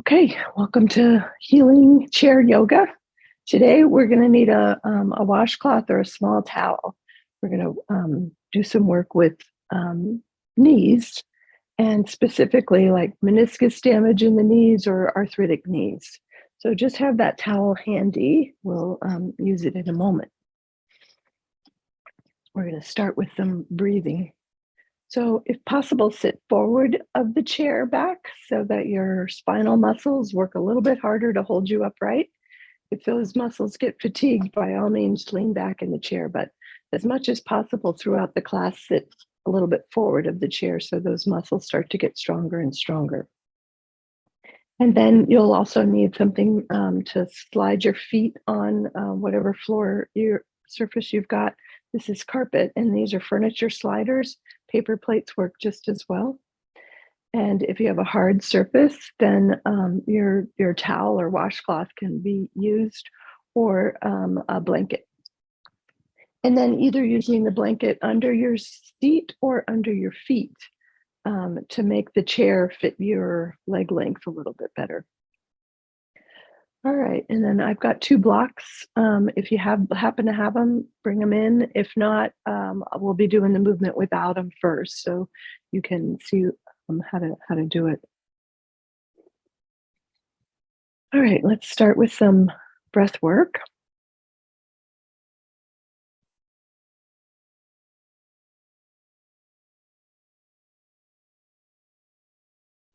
Okay, welcome to Healing Chair Yoga. Today we're going to need a washcloth or a small towel. We're going to do some work with knees and specifically like meniscus damage in the knees or arthritic knees. So just have that towel handy. We'll use it in a moment. We're going to start with some breathing. So if possible, sit forward of the chair back so that your spinal muscles work a little bit harder to hold you upright. If those muscles get fatigued, by all means, lean back in the chair, but as much as possible throughout the class, sit a little bit forward of the chair so those muscles start to get stronger and stronger. And then you'll also need something to slide your feet on whatever floor surface you've got. This is carpet, and these are furniture sliders. Paper plates work just as well. And if you have a hard surface, then your towel or washcloth can be used, or a blanket. And then either using the blanket under your seat or under your feet to make the chair fit your leg length a little bit better. All right, and then I've got 2 blocks. If you happen to have them, bring them in. If not, we'll be doing the movement without them first, so you can see how to do it. All right, let's start with some breath work.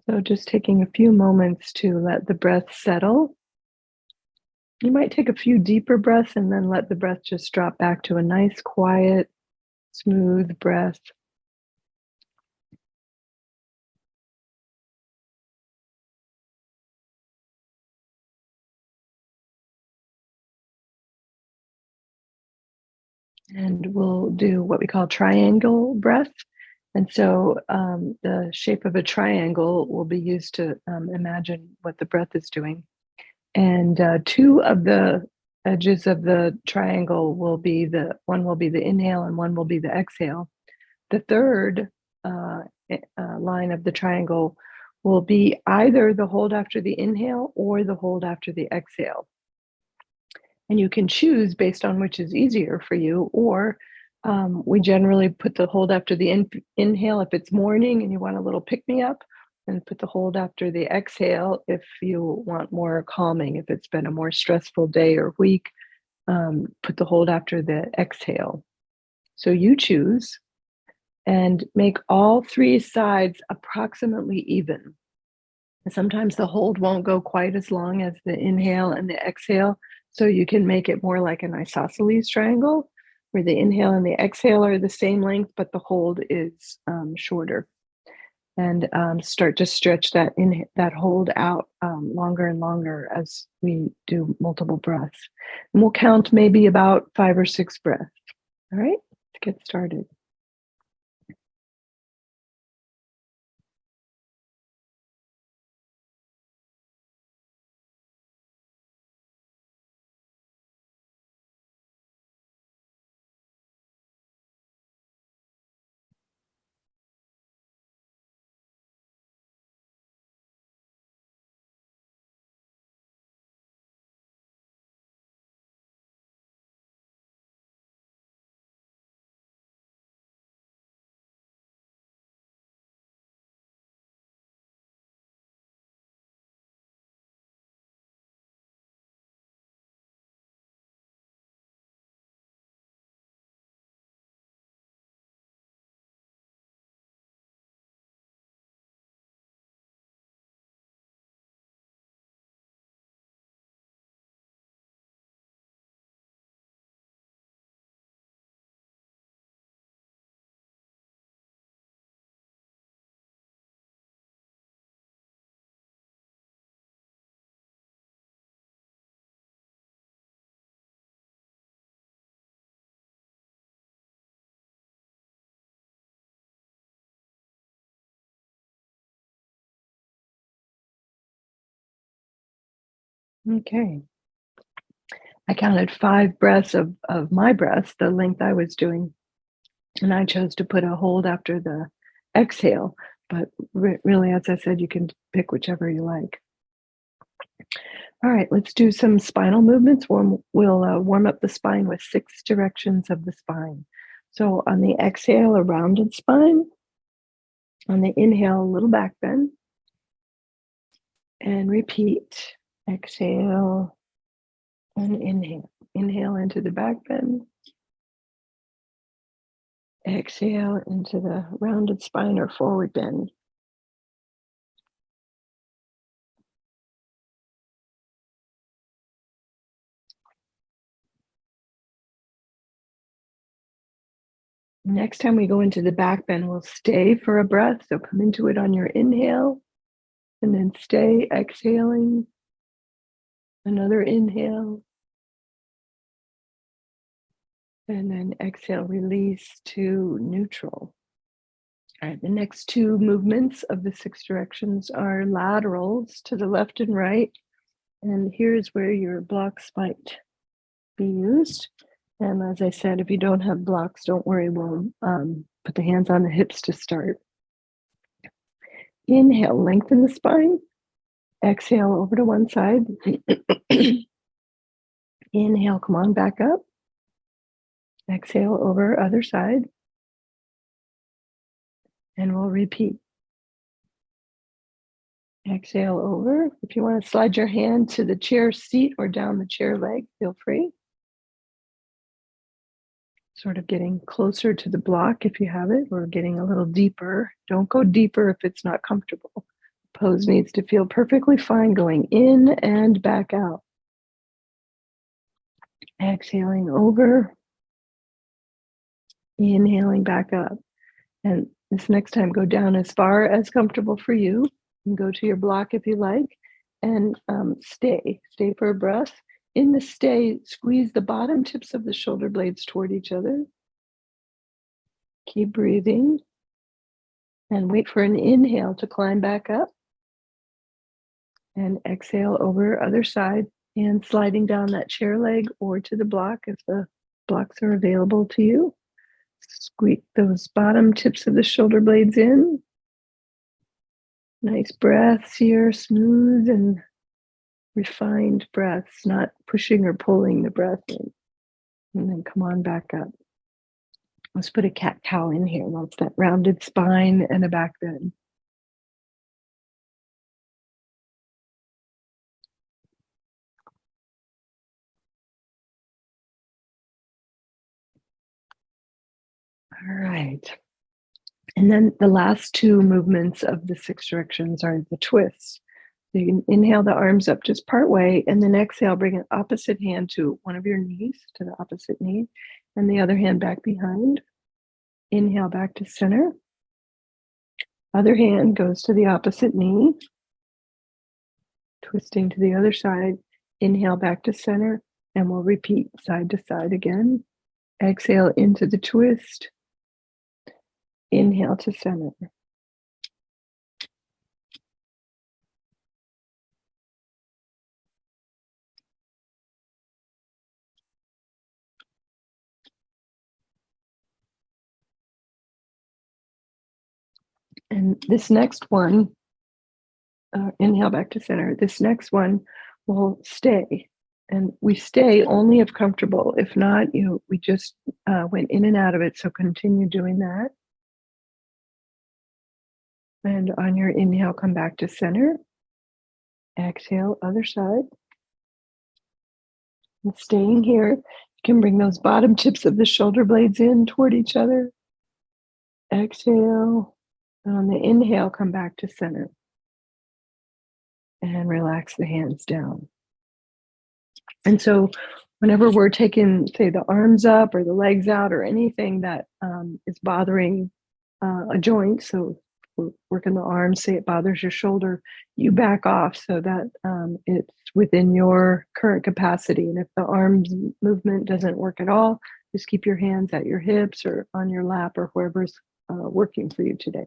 So just taking a few moments to let the breath settle. You might take a few deeper breaths and then let the breath just drop back to a nice, quiet, smooth breath. And we'll do what we call triangle breath. And so the shape of a triangle will be used to imagine what the breath is doing. And 2 of the edges of the triangle will be one will be the inhale and one will be the exhale. The third line of the triangle will be either the hold after the inhale or the hold after the exhale. And you can choose based on which is easier for you, or we generally put the hold after the inhale if it's morning and you want a little pick-me-up, and put the hold after the exhale if you want more calming. If it's been a more stressful day or week, put the hold after the exhale. So you choose and make all 3 sides approximately even. Sometimes the hold won't go quite as long as the inhale and the exhale, so you can make it more like an isosceles triangle, where the inhale and the exhale are the same length, but the hold is shorter. And start to stretch that hold out longer and longer as we do multiple breaths. And we'll count maybe about 5 or 6 breaths. All right, let's get started. Okay. I counted 5 breaths of my breaths, the length I was doing, and I chose to put a hold after the exhale. But really, as I said, you can pick whichever you like. All right, let's do some spinal movements. We'll warm up the spine with 6 directions of the spine. So on the exhale, a rounded spine. On the inhale, a little back bend. And repeat. Exhale and inhale. Inhale into the back bend. Exhale into the rounded spine or forward bend. Next time we go into the back bend, we'll stay for a breath. So come into it on your inhale and then stay exhaling. Another inhale. And then exhale, release to neutral. All right, the next 2 movements of the 6 directions are laterals to the left and right. And here's where your blocks might be used. And as I said, if you don't have blocks, don't worry, we'll put the hands on the hips to start. Inhale, lengthen the spine. Exhale over to one side. Inhale, come on back up. Exhale over other side. And we'll repeat. Exhale over. If you want to slide your hand to the chair seat or down the chair leg, feel free. Sort of getting closer to the block if you have it, or getting a little deeper. Don't go deeper if it's not comfortable. Pose needs to feel perfectly fine going in and back out. Exhaling over. Inhaling back up. And this next time, go down as far as comfortable for you. And go to your block if you like. And stay for a breath. In the stay, squeeze the bottom tips of the shoulder blades toward each other. Keep breathing. And wait for an inhale to climb back up. And exhale over other side. And sliding down that chair leg or to the block if the blocks are available to you. Squeeze those bottom tips of the shoulder blades in. Nice breaths here, smooth and refined breaths, not pushing or pulling the breath in. And then come on back up. Let's put a cat-cow in here. That's that rounded spine and a back bend. All right. And then the last 2 movements of the 6 directions are the twists. So you can inhale the arms up just part way, and then exhale, bring an opposite hand to one of your knees, to the opposite knee, and the other hand back behind. Inhale back to center. Other hand goes to the opposite knee. Twisting to the other side. Inhale back to center, and we'll repeat side to side again. Exhale into the twist. Inhale to center. And this next one, inhale back to center. This next one will stay. And we stay only if comfortable. If not, we just went in and out of it. So continue doing that. And on your inhale, come back to center. Exhale, other side. And staying here, you can bring those bottom tips of the shoulder blades in toward each other. Exhale. And on the inhale, come back to center. And relax the hands down. And so whenever we're taking, say, the arms up or the legs out or anything that is bothering a joint, so we're working the arms, say it bothers your shoulder, you back off so that it's within your current capacity. And if the arms movement doesn't work at all, just keep your hands at your hips or on your lap or wherever's working for you today.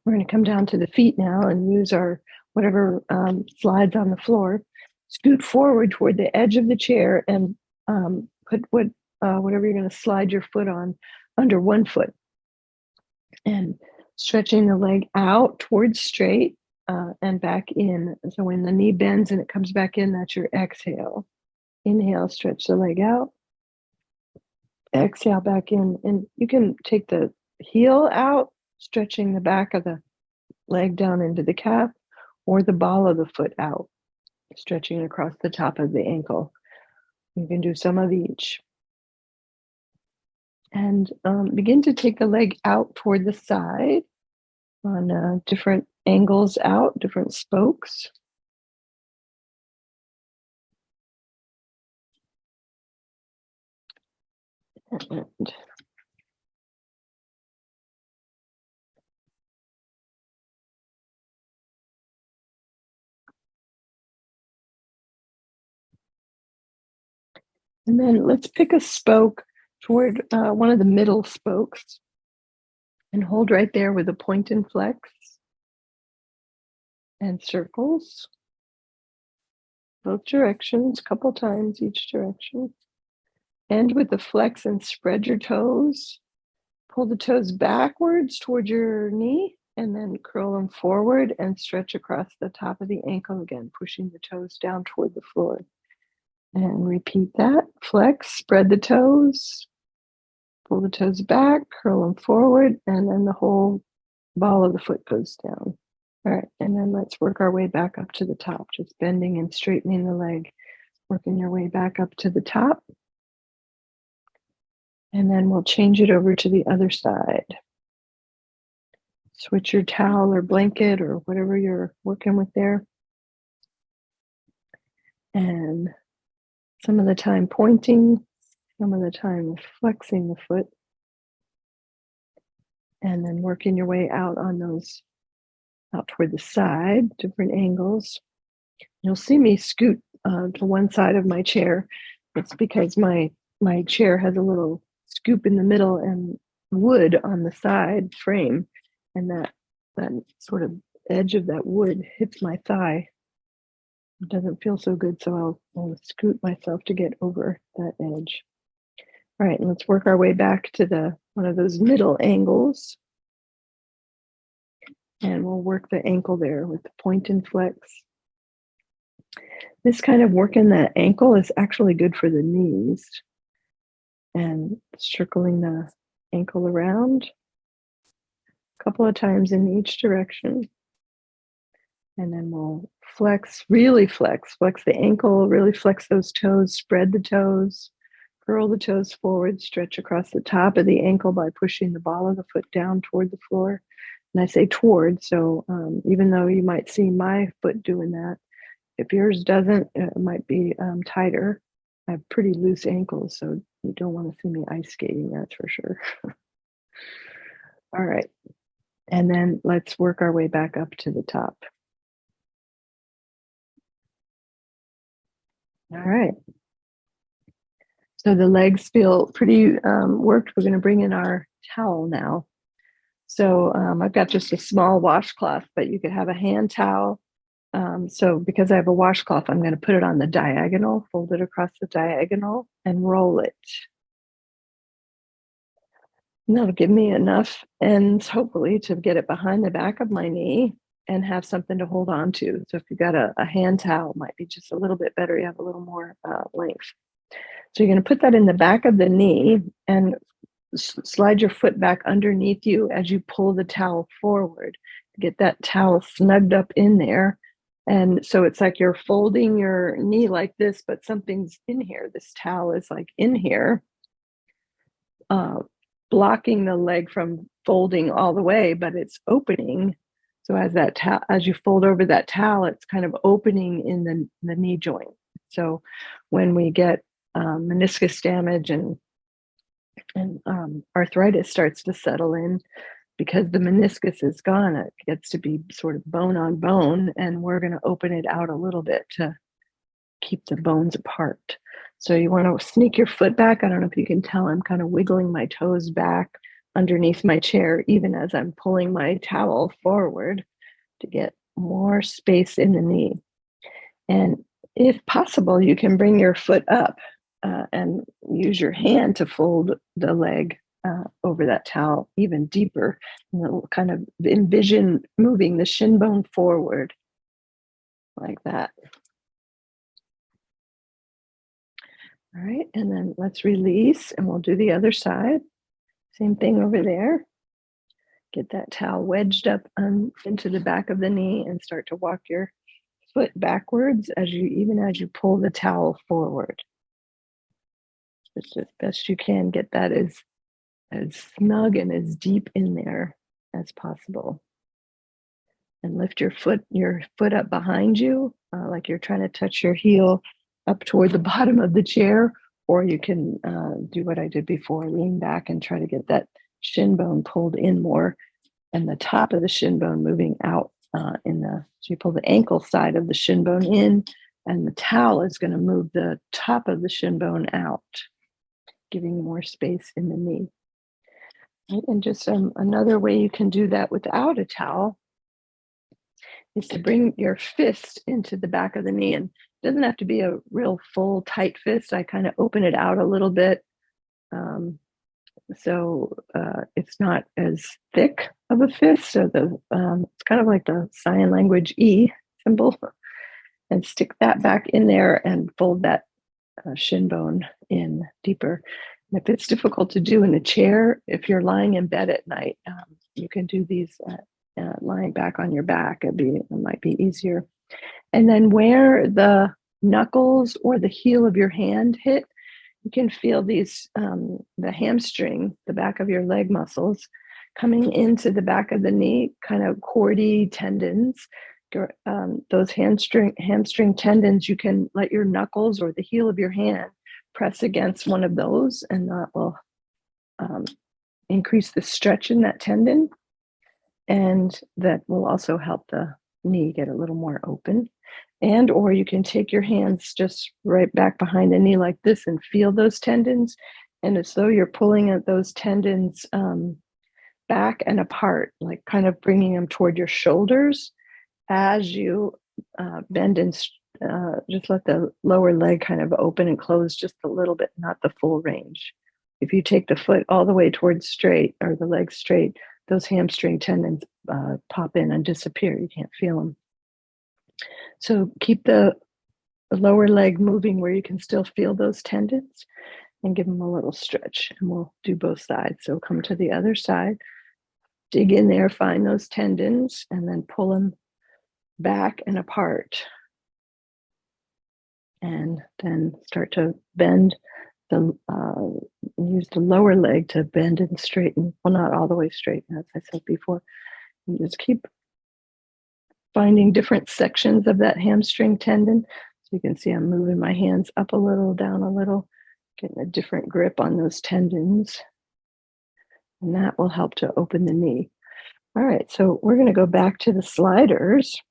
We're going to come down to the feet now and use our whatever slides on the floor. Scoot forward toward the edge of the chair and put whatever you're going to slide your foot on under one foot. And stretching the leg out towards straight. and back in. So when the knee bends and it comes back in, that's your exhale. Inhale, stretch the leg out. Exhale back in. And you can take the heel out, stretching the back of the leg down into the calf, or the ball of the foot out, stretching across the top of the ankle. You can do some of each. And begin to take the leg out toward the side on different angles out, different spokes. And then let's pick a spoke toward one of the middle spokes and hold right there with a point and flex and circles, both directions, a couple times each direction. End with the flex and spread your toes. Pull the toes backwards toward your knee and then curl them forward and stretch across the top of the ankle again, pushing the toes down toward the floor. And repeat that. Flex, spread the toes, pull the toes back, curl them forward, and then the whole ball of the foot goes down. All right, and then let's work our way back up to the top, just bending and straightening the leg, working your way back up to the top. And then we'll change it over to the other side. Switch your towel or blanket or whatever you're working with there. And some of the time pointing, some of the time flexing the foot. And then working your way out on those, out toward the side, different angles. You'll see me scoot to one side of my chair. It's because my chair has a little scoop in the middle and wood on the side frame. And that sort of edge of that wood hits my thigh. It doesn't feel so good, so I'll scoot myself to get over that edge. All right, and let's work our way back to one of those middle angles. And we'll work the ankle there with the point and flex. This kind of working that ankle is actually good for the knees. And circling the ankle around a couple of times in each direction. And then we'll flex, really flex the ankle, really flex those toes, spread the toes, curl the toes forward, stretch across the top of the ankle by pushing the ball of the foot down toward the floor. And I say toward, so even though you might see my foot doing that, if yours doesn't, it might be tighter. I have pretty loose ankles, so you don't want to see me ice skating, that's for sure. All right. And then let's work our way back up to the top. All right. So the legs feel pretty worked. We're going to bring in our towel now. So I've got just a small washcloth, but you could have a hand towel. So because I have a washcloth, I'm going to put it on the diagonal, fold it across the diagonal, and roll it. And that'll give me enough ends, hopefully, to get it behind the back of my knee and have something to hold on to. So if you've got a hand towel, it might be just a little bit better. You have a little more length. So you're going to put that in the back of the knee and slide your foot back underneath you as you pull the towel forward. Get that towel snugged up in there. And so it's like you're folding your knee like this, but something's in here. This towel is like in here, blocking the leg from folding all the way, but it's opening. So as you fold over that towel, it's kind of opening in the knee joint. So when we get meniscus damage and arthritis starts to settle in, because the meniscus is gone, it gets to be sort of bone on bone, and we're going to open it out a little bit to keep the bones apart. So you want to sneak your foot back. I don't know if you can tell, I'm kind of wiggling my toes back underneath my chair, even as I'm pulling my towel forward to get more space in the knee. And if possible, you can bring your foot up and use your hand to fold the leg over that towel even deeper. And it'll kind of envision moving the shin bone forward like that. All right, and then let's release, and we'll do the other side. Same thing over there. Get that towel wedged up into the back of the knee and start to walk your foot backwards even as you pull the towel forward. Just as best you can, get that as snug and as deep in there as possible. And lift your foot up behind you, like you're trying to touch your heel up toward the bottom of the chair, or you can do what I did before, lean back and try to get that shin bone pulled in more, and the top of the shin bone moving out so you pull the ankle side of the shin bone in, and the towel is going to move the top of the shin bone out, giving more space in the knee. And just another way you can do that without a towel is to bring your fist into the back of the knee. And it doesn't have to be a real full tight fist. I kind of open it out a little bit. So it's not as thick of a fist. So it's kind of like the sign language E symbol. And stick that back in there and fold that shin bone in deeper. And if it's difficult to do in a chair, if you're lying in bed at night, you can do these lying back on your back. It might be easier. And then where the knuckles or the heel of your hand hit, you can feel these, the hamstring, the back of your leg muscles coming into the back of the knee, kind of cordy tendons. Those hamstring tendons, you can let your knuckles or the heel of your hand press against one of those, and that will increase the stretch in that tendon. And that will also help the knee get a little more open. And or you can take your hands just right back behind the knee like this and feel those tendons. And as though you're pulling at those tendons back and apart, like kind of bringing them toward your shoulders as you bend and just let the lower leg kind of open and close just a little bit, not the full range. If you take the foot all the way towards straight or the leg straight, those hamstring tendons pop in and disappear. You can't feel them. So keep the lower leg moving where you can still feel those tendons and give them a little stretch. And we'll do both sides. So come to the other side, dig in there, find those tendons, and then pull them back and apart. And then start to bend use the lower leg to bend and straighten. Well, not all the way straight, as I said before. And just keep finding different sections of that hamstring tendon. So you can see I'm moving my hands up a little, down a little, getting a different grip on those tendons. And that will help to open the knee. All right, so we're going to go back to the sliders.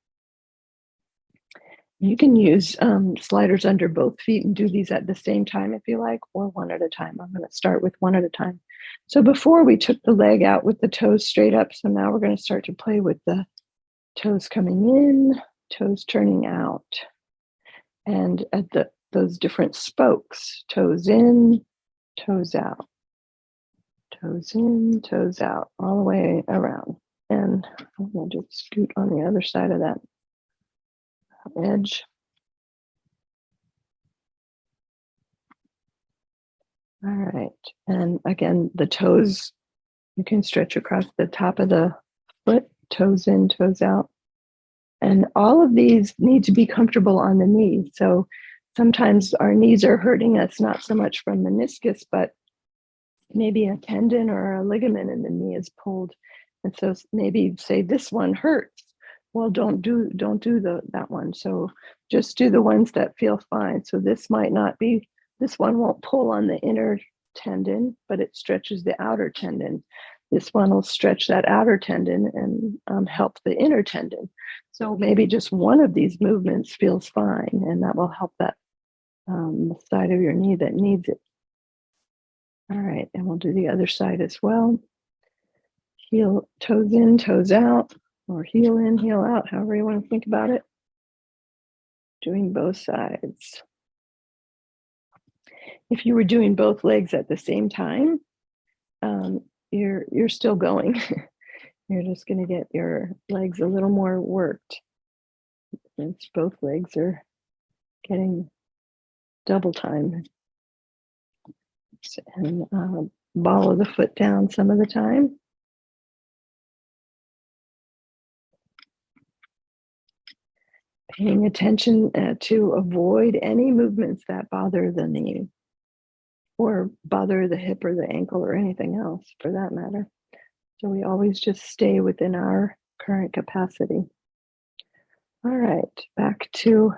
You can use sliders under both feet and do these at the same time if you like, or one at a time. I'm going to start with one at a time. So before we took the leg out with the toes straight up, so now we're going to start to play with the toes coming in, toes turning out. And at those different spokes, toes in, toes out, toes in, toes out, all the way around. And I'm going to just scoot on the other side of that edge. All right. And again, the toes, you can stretch across the top of the foot, toes in, toes out. And all of these need to be comfortable on the knee. So sometimes our knees are hurting us, not so much from meniscus, but maybe a tendon or a ligament in the knee is pulled. And so maybe say this one hurts. Well, don't do that one. So just do the ones that feel fine. So this one won't pull on the inner tendon, but it stretches the outer tendon. This one will stretch that outer tendon and help the inner tendon. So maybe just one of these movements feels fine, and that will help that the side of your knee that needs it. All right, and we'll do the other side as well. Heel, toes in, toes out, or heel in, heel out, however you want to think about it. Doing both sides. If you were doing both legs at the same time, you're still going. You're just going to get your legs a little more worked. Since both legs are getting double time. And ball of the foot down some of the time. Paying attention to avoid any movements that bother the knee or bother the hip or the ankle or anything else for that matter. So we always just stay within our current capacity. All right, back to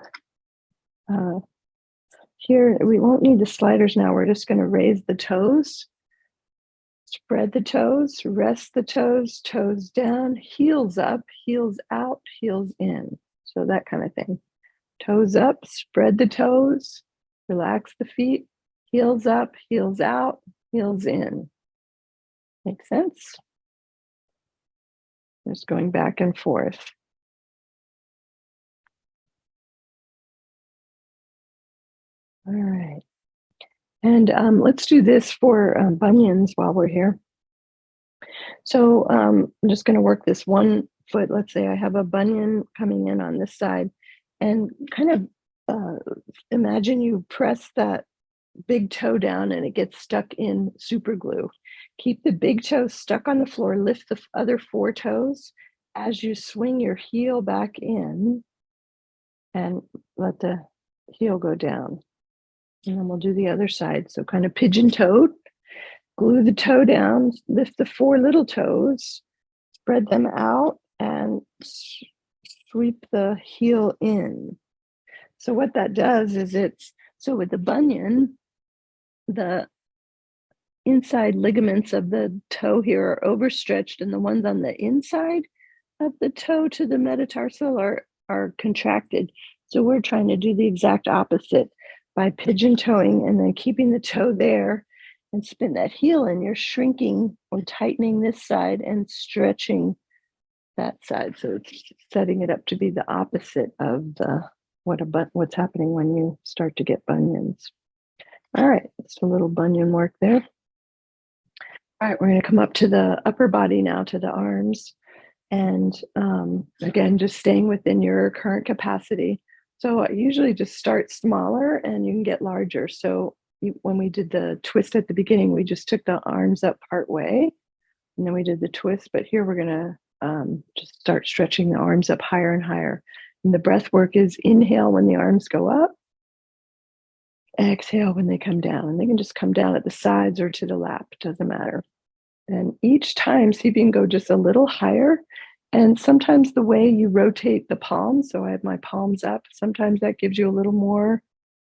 here. We won't need the sliders now. We're just going to raise the toes, spread the toes, rest the toes, toes down, heels up, heels out, heels in. So that kind of thing. Toes up, spread the toes, relax the feet, heels up, heels out, heels in. Make sense? Just going back and forth. All right. And let's do this for bunions while we're here. So I'm just going to work this one foot. Let's say I have a bunion coming in on this side, and kind of imagine you press that big toe down and it gets stuck in super glue. Keep the big toe stuck on the floor, lift the other 4 toes as you swing your heel back in and let the heel go down. And then we'll do the other side. So kind of pigeon-toed, glue the toe down, lift the 4 little toes, spread them out, and sweep the heel in. So what that does is so with the bunion, the inside ligaments of the toe here are overstretched, and the ones on the inside of the toe to the metatarsal are contracted. So we're trying to do the exact opposite by pigeon toeing and then keeping the toe there and spin that heel in. You're shrinking or tightening this side and stretching that side. So it's setting it up to be the opposite of what's happening when you start to get bunions. All right, just a little bunion work there. All right, we're going to come up to the upper body now, to the arms. And again, just staying within your current capacity. So I usually just start smaller and you can get larger. So when we did the twist at the beginning, we just took the arms up part way and then we did the twist. But here we're going to just start stretching the arms up higher and higher. And the breath work is inhale when the arms go up, exhale when they come down. And they can just come down at the sides or to the lap, doesn't matter. And each time, see if you can go just a little higher. And sometimes the way you rotate the palms, so I have my palms up, sometimes that gives you a little more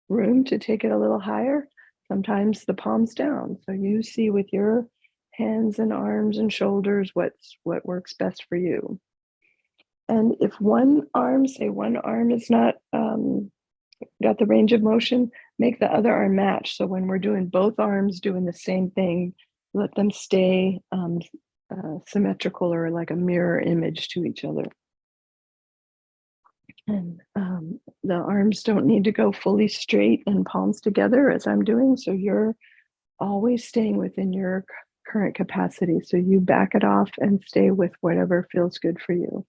room to take it a little higher. Sometimes the palms down. So you see with your hands and arms and shoulders what works best for you. And if one arm is not got the range of motion, make the other arm match. So when we're doing both arms doing the same thing, let them stay symmetrical or like a mirror image to each other. And the arms don't need to go fully straight and palms together as I'm doing. So you're always staying within your current capacity. So you back it off and stay with whatever feels good for you.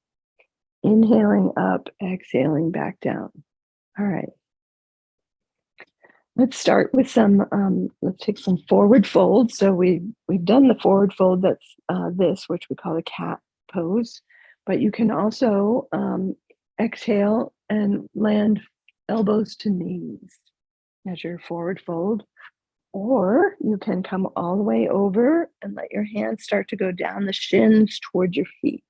Inhaling up, exhaling back down. All right. Let's start with let's take some forward fold. So we've done the forward fold, that's this, which we call a cat pose. But you can also exhale and land elbows to knees as your forward fold. Or you can come all the way over and let your hands start to go down the shins towards your feet.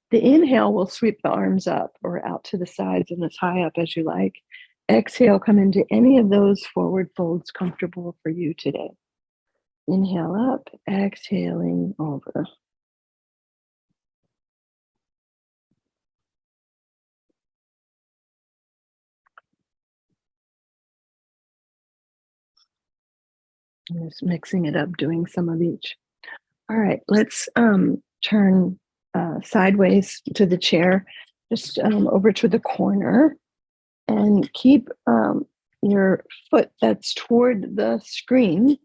The inhale will sweep the arms up or out to the sides and as high up as you like. Exhale, come into any of those forward folds comfortable for you today. Inhale up, exhaling over. I'm just mixing it up, doing some of each. All right, let's turn sideways to the chair, just over to the corner, and keep your foot that's toward the screen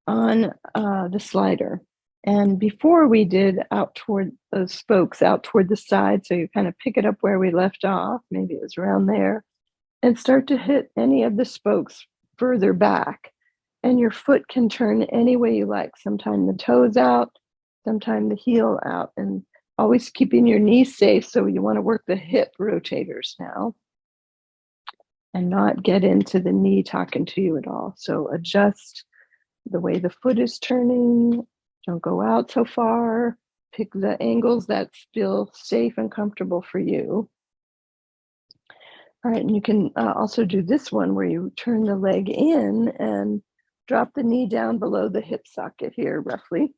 on the slider. And before we did out toward those spokes, out toward the side. So you kind of pick it up where we left off. Maybe it was around there, and start to hit any of the spokes further back. And your foot can turn any way you like. Sometime the toes out, sometime the heel out, and always keeping your knees safe. So you want to work the hip rotators now and not get into the knee talking to you at all. So adjust the way the foot is turning. Don't go out so far. Pick the angles that feel safe and comfortable for you. All right, and you can also do this one where you turn the leg in and drop the knee down below the hip socket here, roughly.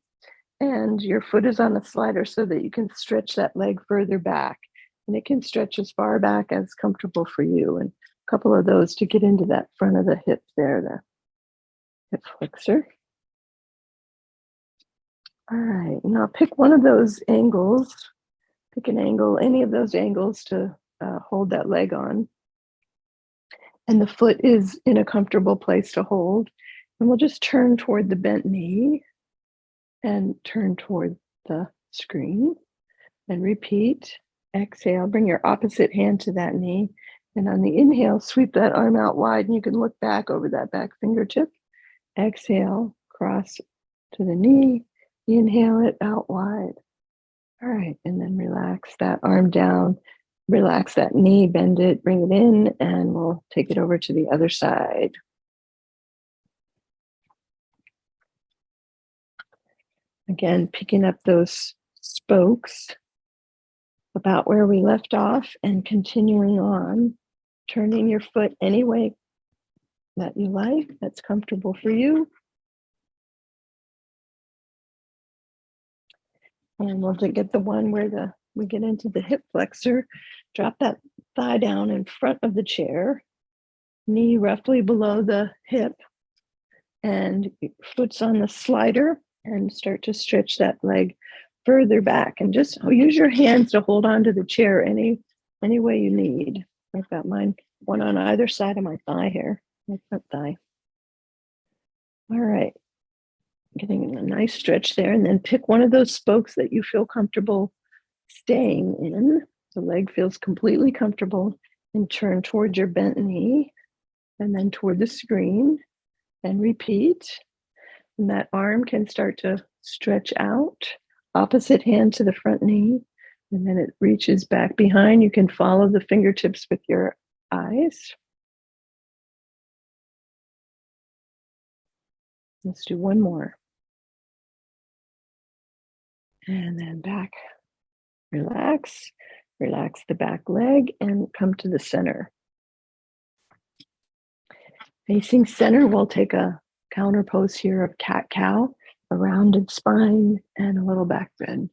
And your foot is on the slider so that you can stretch that leg further back. And it can stretch as far back as comfortable for you. And a couple of those to get into that front of the hip there, the hip flexor. All right, now pick one of those angles. Pick an angle, any of those angles to hold that leg on. And the foot is in a comfortable place to hold. And we'll just turn toward the bent knee and turn toward the screen and repeat. Exhale, bring your opposite hand to that knee. And on the inhale, sweep that arm out wide and you can look back over that back fingertip. Exhale, cross to the knee, inhale it out wide. All right, and then relax that arm down. Relax that knee, bend it, bring it in, and we'll take it over to the other side. Again, picking up those spokes about where we left off and continuing on, turning your foot any way that you like, that's comfortable for you. And we'll get the one where we get into the hip flexor. Drop that thigh down in front of the chair, knee roughly below the hip, and foot's on the slider, and start to stretch that leg further back. And just use your hands to hold on to the chair any way you need. I've got mine one on either side of my thigh here, my front thigh. All right, getting a nice stretch there, and then pick one of those spokes that you feel comfortable staying in. The leg feels completely comfortable, and turn towards your bent knee and then toward the screen and repeat. And that arm can start to stretch out, opposite hand to the front knee, and then it reaches back behind. You can follow the fingertips with your eyes. Let's do one more. And then back, relax the back leg and come to the center. Facing center, we'll take a counter pose here of cat-cow, a rounded spine and a little back bend.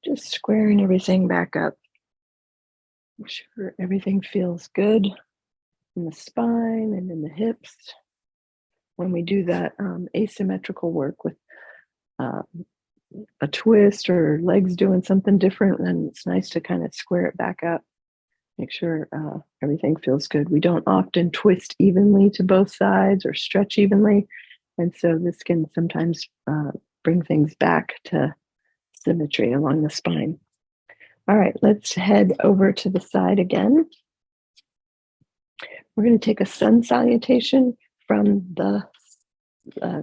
Just squaring everything back up. Make sure everything feels good in the spine and in the hips. When we do that asymmetrical work with a twist or legs doing something different, then it's nice to kind of square it back up. Make sure everything feels good. We don't often twist evenly to both sides or stretch evenly. And so this can sometimes bring things back to symmetry along the spine. All right, let's head over to the side again. We're going to take a sun salutation from the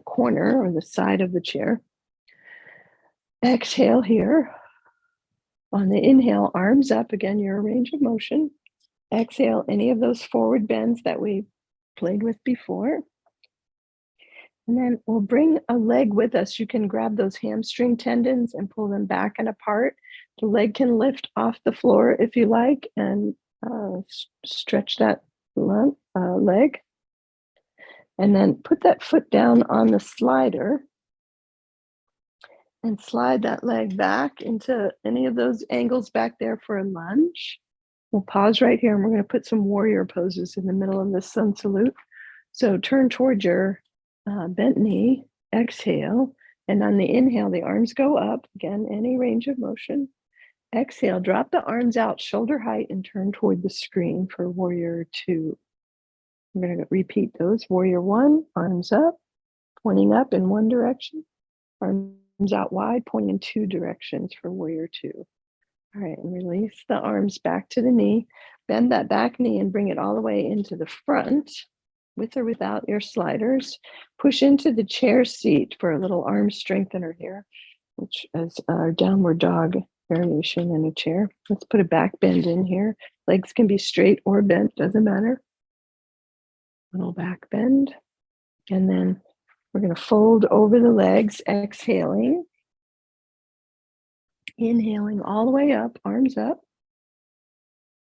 corner or the side of the chair. Exhale here. On the inhale, arms up. Again, your range of motion. Exhale, any of those forward bends that we played with before. And then we'll bring a leg with us. You can grab those hamstring tendons and pull them back and apart. The leg can lift off the floor if you like, and stretch that leg. And then put that foot down on the slider and slide that leg back into any of those angles back there for a lunge. We'll pause right here and we're going to put some warrior poses in the middle of this sun salute. So turn toward your bent knee, exhale, and on the inhale, the arms go up. Again, any range of motion. Exhale, drop the arms out shoulder height and turn toward the screen for warrior 2. We're going to repeat those. Warrior 1, arms up. pointing up in one direction, arms out wide, pointing in two directions for warrior two. All right, and release the arms back to the knee. Bend that back knee and bring it all the way into the front, with or without your sliders. Push into the chair seat for a little arm strengthener here, which is our downward dog variation in a chair. Let's put a back bend in here. Legs can be straight or bent, doesn't matter. Little back bend. And then we're going to fold over the legs, exhaling. Inhaling all the way up, arms up.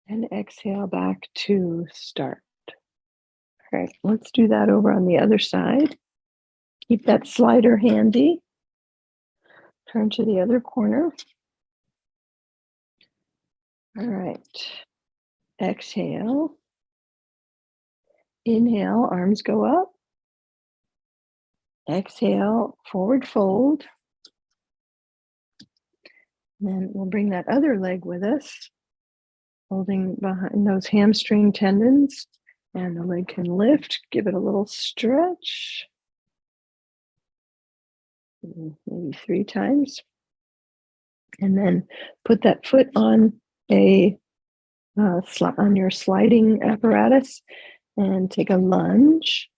And exhale back to start. All right, let's do that over on the other side. Keep that slider handy. Turn to the other corner. All right. Exhale. Inhale, arms go up. Exhale, forward fold. And then we'll bring that other leg with us, holding behind those hamstring tendons. And the leg can lift, give it a little stretch. Maybe 3 times. And then put that foot on on your sliding apparatus and take a lunge.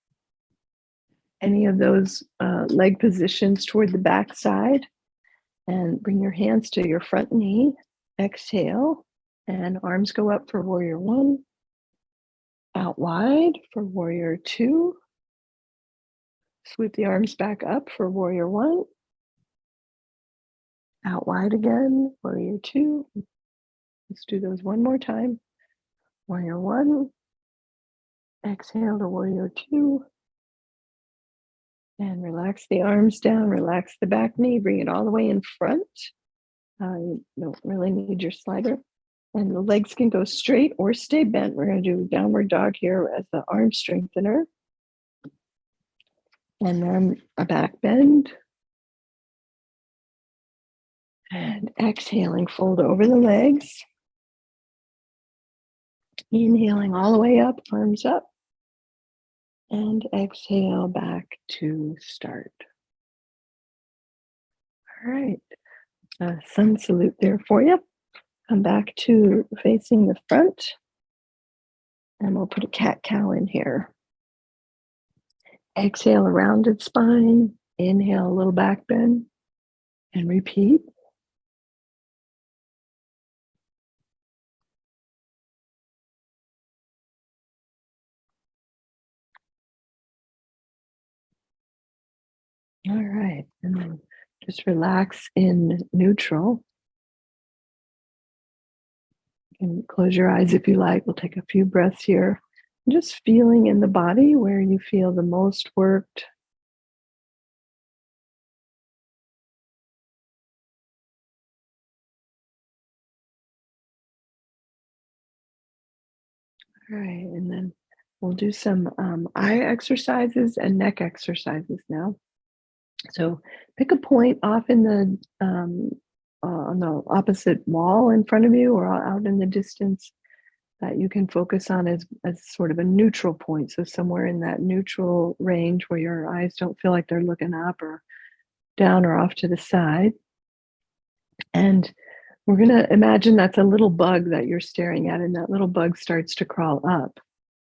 Any of those leg positions toward the back side, and bring your hands to your front knee. Exhale, and arms go up for warrior one. Out wide for warrior two. Sweep the arms back up for warrior one. Out wide again, warrior two. Let's do those one more time. Warrior one. Exhale to warrior two. And relax the arms down, relax the back knee, bring it all the way in front. You don't really need your slider. And the legs can go straight or stay bent. We're going to do downward dog here as the arm strengthener. And then a back bend. And exhaling, fold over the legs. Inhaling all the way up, arms up. And exhale back to start. All right. Sun salute there for you. Come back to facing the front. And we'll put a cat-cow in here. Exhale, a rounded spine. Inhale, a little back bend. And repeat. All right. And then just relax in neutral. You can close your eyes if you like. We'll take a few breaths here. Just feeling in the body where you feel the most worked. All right, and then we'll do some eye exercises and neck exercises now. So pick a point off in the on the opposite wall in front of you or out in the distance that you can focus on as sort of a neutral point. So somewhere in that neutral range where your eyes don't feel like they're looking up or down or off to the side. And we're going to imagine that's a little bug that you're staring at, and that little bug starts to crawl up.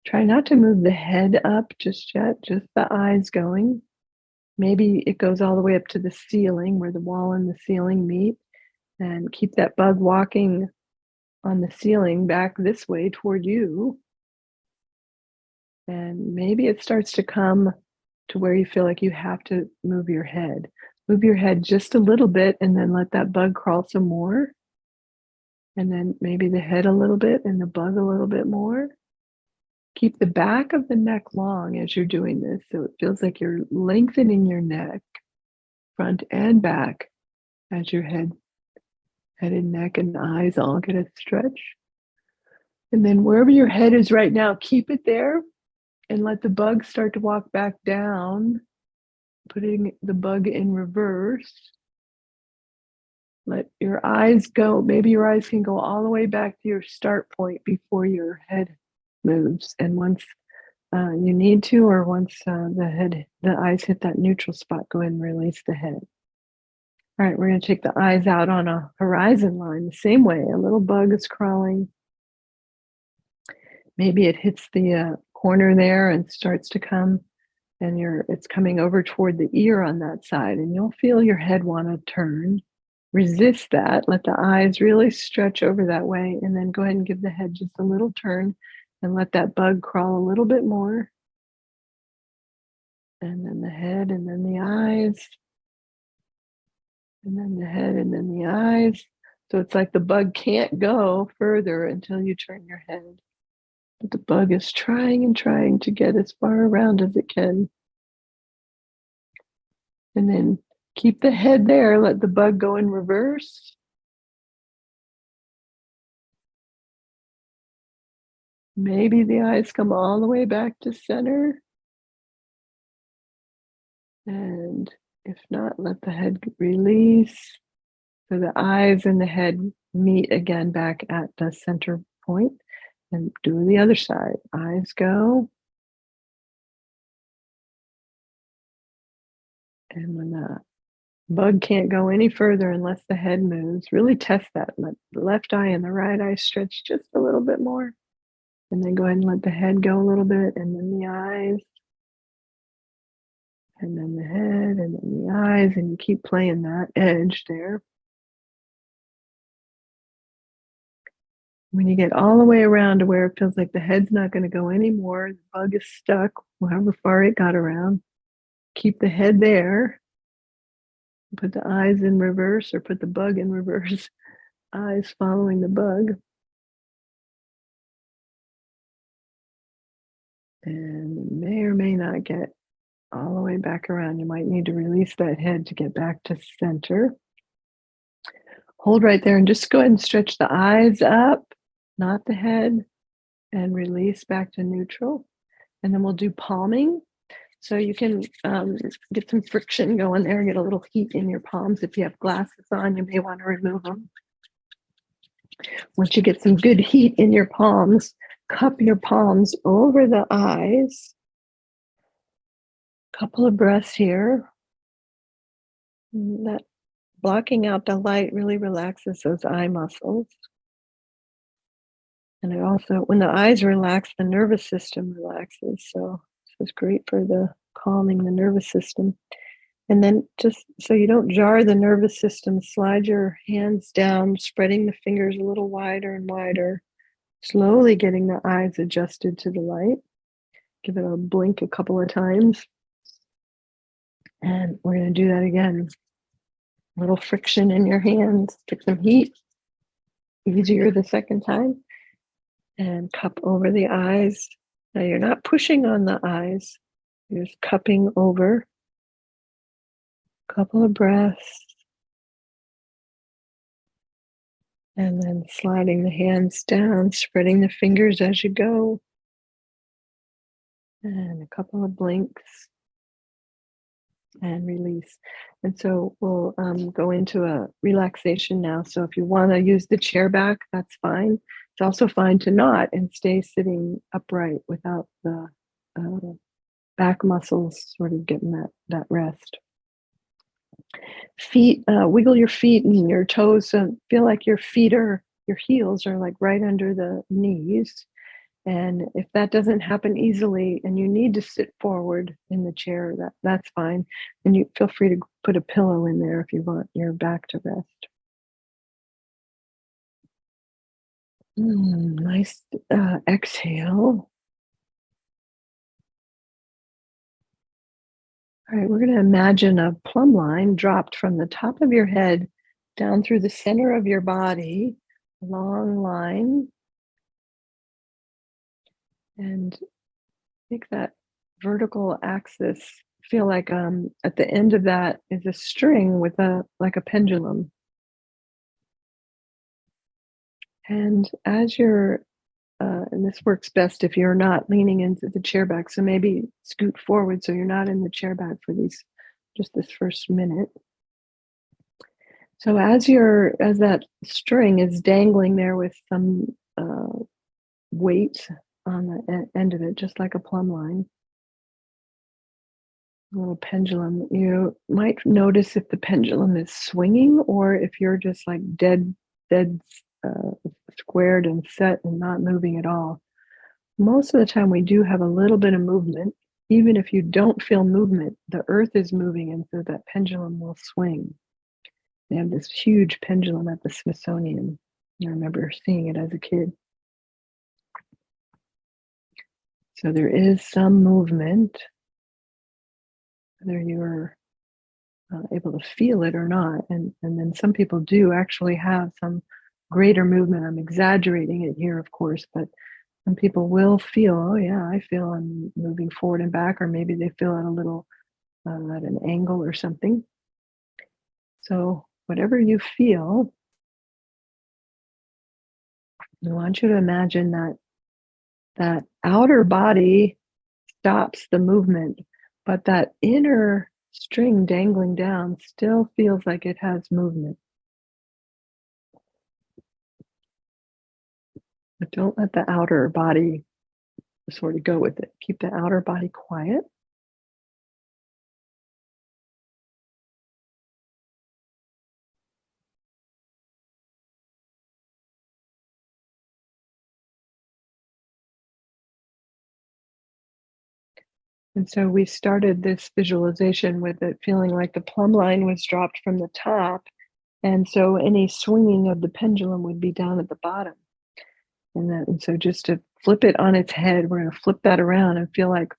Try not to move the head up just yet, just the eyes going. Maybe it goes all the way up to the ceiling where the wall and the ceiling meet, and keep that bug walking on the ceiling back this way toward you. And maybe it starts to come to where you feel like you have to move your head. Move your head just a little bit and then let that bug crawl some more. And then maybe the head a little bit and the bug a little bit more. Keep the back of the neck long as you're doing this, so it feels like you're lengthening your neck, front and back, as your head and neck and eyes all get a stretch. And then wherever your head is right now, keep it there and let the bug start to walk back down, putting the bug in reverse. Let your eyes go. Maybe your eyes can go all the way back to your start point before your head moves. And once you need to, or once the eyes hit that neutral spot, go ahead and release the head. All right, we're going to take the eyes out on a horizon line the same way. A little bug is crawling. Maybe it hits the corner there and starts to come, and it's coming over toward the ear on that side, and you'll feel your head want to turn. Resist that. Let the eyes really stretch over that way, and then go ahead and give the head just a little turn and let that bug crawl a little bit more. And then the head, and then the eyes, and then the head, and then the eyes. So it's like the bug can't go further until you turn your head. But the bug is trying and trying to get as far around as it can. And then keep the head there, let the bug go in reverse. Maybe the eyes come all the way back to center. And if not, let the head release. So the eyes and the head meet again back at the center point. And do the other side. Eyes go. And when the bug can't go any further unless the head moves, really test that. Let the left eye and the right eye stretch just a little bit more. And then go ahead and let the head go a little bit, and then the eyes, and then the head, and then the eyes, and you keep playing that edge there. When you get all the way around to where it feels like the head's not going to go anymore, the bug is stuck, however far it got around, keep the head there. Put the eyes in reverse, or put the bug in reverse. Eyes following the bug. And may or may not get all the way back around. You might need to release that head to get back to center. Hold right there and just go ahead and stretch the eyes up, not the head, and release back to neutral. And then we'll do palming. So you can get some friction going there, get a little heat in your palms. If you have glasses on, you may want to remove them. Once you get some good heat in your palms, cup your palms over the eyes. Couple of breaths here. That blocking out the light really relaxes those eye muscles. And it also, when the eyes relax, the nervous system relaxes. So this is great for the calming the nervous system. And then just so you don't jar the nervous system, slide your hands down, spreading the fingers a little wider and wider, slowly getting the eyes adjusted to the light. Give it a blink a couple of times. And we're going to do that again. A little friction in your hands, get some heat. Easier the second time. And cup over the eyes. Now you're not pushing on the eyes, you're just cupping over. Couple of breaths. And then sliding the hands down, spreading the fingers as you go. And a couple of blinks. And release. And so we'll go into a relaxation now. So if you want to use the chair back, that's fine. It's also fine to not and stay sitting upright without the back muscles sort of getting that rest. Feet, wiggle your feet and your toes. Feel like your heels are like right under the knees. And if that doesn't happen easily and you need to sit forward in the chair, that's fine. And you feel free to put a pillow in there if you want your back to rest. Nice exhale. All right, we're going to imagine a plumb line dropped from the top of your head down through the center of your body, long line. And make that vertical axis feel like at the end of that is a string with like a pendulum. And as you're, and this works best if you're not leaning into the chair back, so maybe scoot forward so you're not in the chair back for just this first minute. So as that string is dangling there with some weight on the end of it, just like a plumb line, a little pendulum. You might notice if the pendulum is swinging or if you're just like dead, uh, squared and set and not moving at all. Most of the time, we do have a little bit of movement. Even if you don't feel movement, the earth is moving, and so that pendulum will swing. They have this huge pendulum at the Smithsonian. I remember seeing it as a kid. So there is some movement, whether you're able to feel it or not. And then some people do actually have some greater movement. I'm exaggerating it here, of course, but some people will feel, oh, yeah, I feel I'm moving forward and back, or maybe they feel at a little at an angle or something. So, whatever you feel, I want you to imagine that that outer body stops the movement, but that inner string dangling down still feels like it has movement. But don't let the outer body sort of go with it. Keep the outer body quiet. And so we started this visualization with it feeling like the plumb line was dropped from the top. And so any swinging of the pendulum would be down at the bottom. And so just to flip it on its head, we're going to flip that around and feel like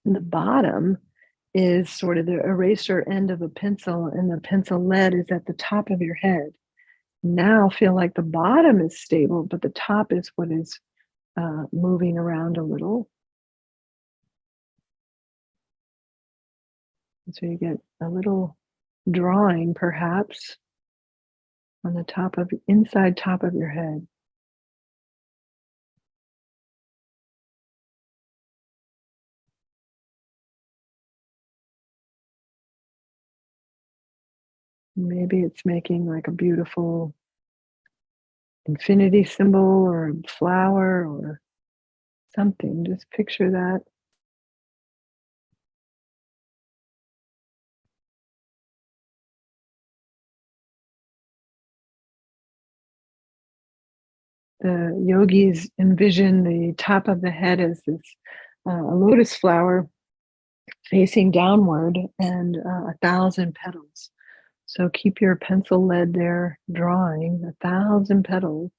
the bottom is sort of the eraser end of a pencil, and the pencil lead is at the top of your head. Now feel like the bottom is stable, but the top is what is moving around a little. And so you get a little drawing, perhaps, on the top of inside top of your head. Maybe it's making like a beautiful infinity symbol or a flower or something. Just picture that. The yogis envision the top of the head as this a lotus flower facing downward and 1,000 petals. So keep your pencil lead there, drawing 1,000 petals.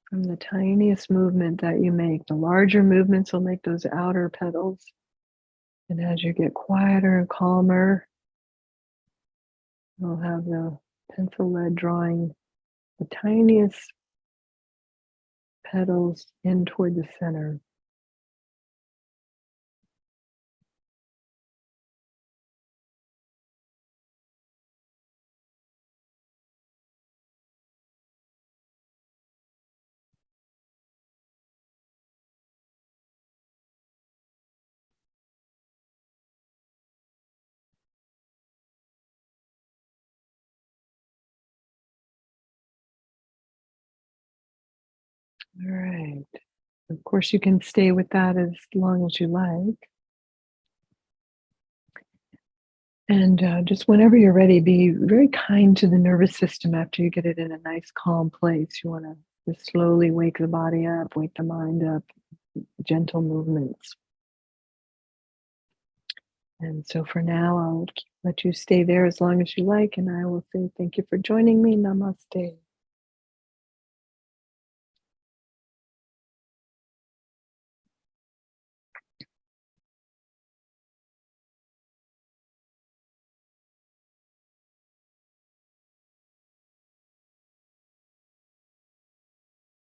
From the tiniest movement that you make, the larger movements will make those outer petals. And as you get quieter and calmer, you'll have the pencil lead drawing the tiniest petals in toward the center. All right. Of course, you can stay with that as long as you like. And just whenever you're ready, be very kind to the nervous system after you get it in a nice, calm place. You want to just slowly wake the body up, wake the mind up, gentle movements. And so for now, I'll let you stay there as long as you like, and I will say thank you for joining me. Namaste.